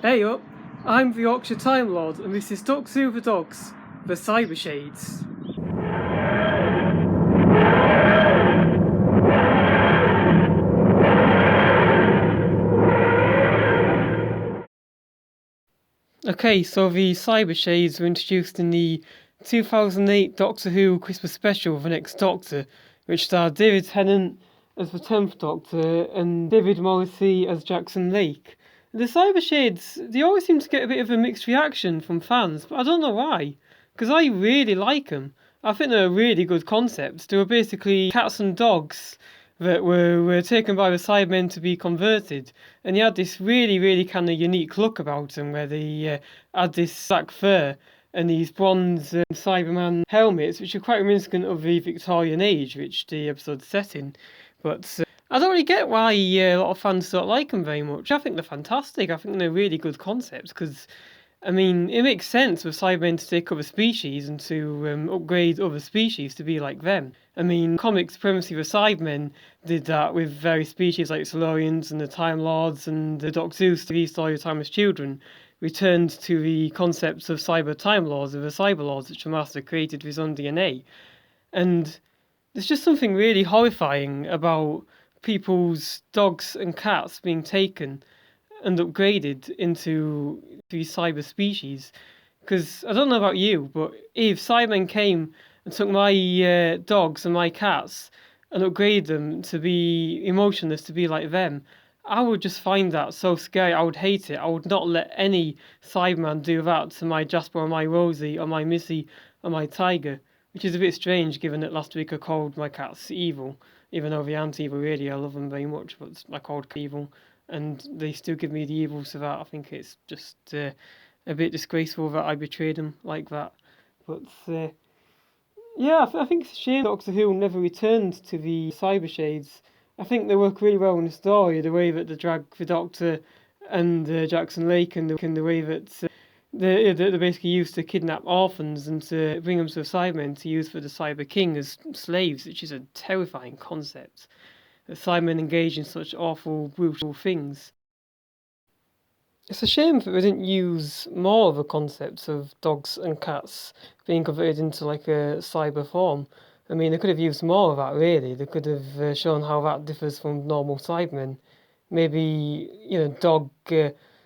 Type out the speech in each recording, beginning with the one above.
Hey up, I'm the Yorkshire Time Lord, and this is Ducks Who the Dogs, the Cybershades. Okay, so the Cybershades were introduced in the 2008 Doctor Who Christmas special, The Next Doctor, which starred David Tennant as the 10th Doctor and David Morrissey as Jackson Lake. The Cybershades, they always seem to get a bit of a mixed reaction from fans, but I don't know why, because I really like them. I think they're a really good concept. They were basically cats and dogs that were taken by the Cybermen to be converted, and he had this really kind of unique look about him, where they had this black fur and these bronze Cyberman helmets, which are quite reminiscent of the Victorian age, which the episode's set in. But I don't really get why a lot of fans don't like them very much. I think they're fantastic. I think they're really good concepts because, I mean, it makes sense for Cybermen to take other species and to upgrade other species to be like them. I mean, comic supremacy for Cybermen did that with various species like Solarians and the Time Lords, and the Doctor Who's TV story of Timeless Children returned to the concepts of Cyber Time Lords, of the Cyber Lords, which the Master created with his own DNA. And there's just something really horrifying about people's dogs and cats being taken and upgraded into these cyber species. Because I don't know about you, but if Cybermen came and took my dogs and my cats and upgraded them to be emotionless, to be like them, I would just find that so scary. I would hate it. I would not let any Cyberman do that to my Jasper or my Rosie or my Missy or my Tiger, which is a bit strange given that last week I called my cats evil, even though they aren't evil really. I love them very much, but I called evil, and they still give me the evil, so that I think it's just a bit disgraceful that I betrayed them like that. But yeah, I think it's a shame Doctor Who never returned to the Cybershades. I think they work really well in the story, the way that they drag the Doctor and Jackson Lake, and the way that they're basically used to kidnap orphans and to bring them to the Cybermen to use for the Cyber King as slaves, which is a terrifying concept. The Cybermen engage in such awful, brutal things. It's a shame that they didn't use more of the concepts of dogs and cats being converted into like a cyber form. I mean, they could have used more of that, really. They could have shown how that differs from normal Cybermen. Maybe, dog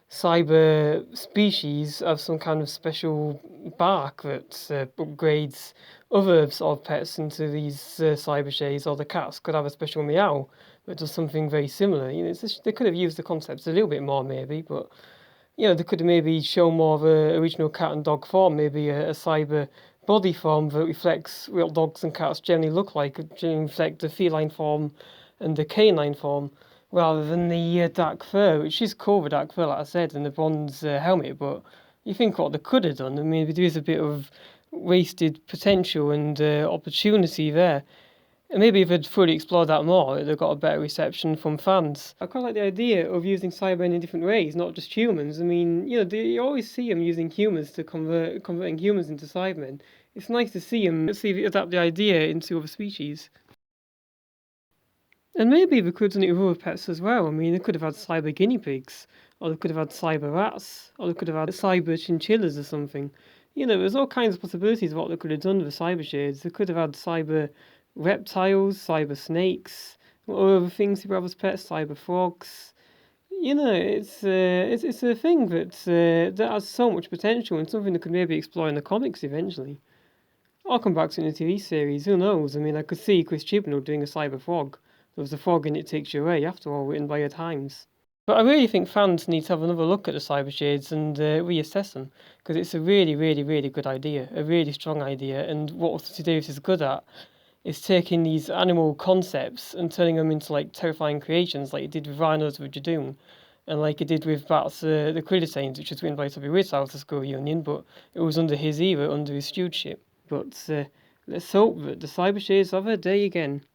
cyber species have some kind of special bark that upgrades other sort of pets into these cyber shades, or the cats could have a special meow that does something very similar. They could have used the concepts a little bit more, maybe, but they could have maybe shown more of a original cat and dog form, maybe a cyber body form that reflects what dogs and cats generally look like, generally reflect the feline form and the canine form, rather than the dark fur, which is cool, the dark fur, like I said, and the bronze helmet, but you think what they could have done. I mean, there is a bit of wasted potential and opportunity there. And maybe if they'd fully explored that more, they'd got a better reception from fans. I quite like the idea of using Cybermen in different ways, not just humans. I mean, you always see them using humans to converting humans into Cybermen. It's nice to see them adapt the idea into other species. And maybe they could have done it with other pets as well. I mean, they could have had cyber guinea pigs, or they could have had cyber rats, or they could have had cyber chinchillas or something. There's all kinds of possibilities of what they could have done with the cyber shades. They could have had cyber reptiles, cyber snakes, or other things people have as pets, cyber frogs. It's a thing that has so much potential and something that could maybe explore in the comics eventually. Or come back to in a TV series, who knows? I mean, I could see Chris Chibnall doing a cyber frog. There was a frog in It Takes You Away, after all, written by Ed Himes. But I really think fans need to have another look at the cyber shades and reassess them, because it's a really good idea, a really strong idea, and what Davis is good at is taking these animal concepts and turning them into like terrifying creations, like he did with Rhinos with Jadoon, and like he did with Bats the Crittatanes, which was written by Toby Ritz out of School Union, but it was under his era, under his stewardship. But let's hope that the Cybershades have a day again.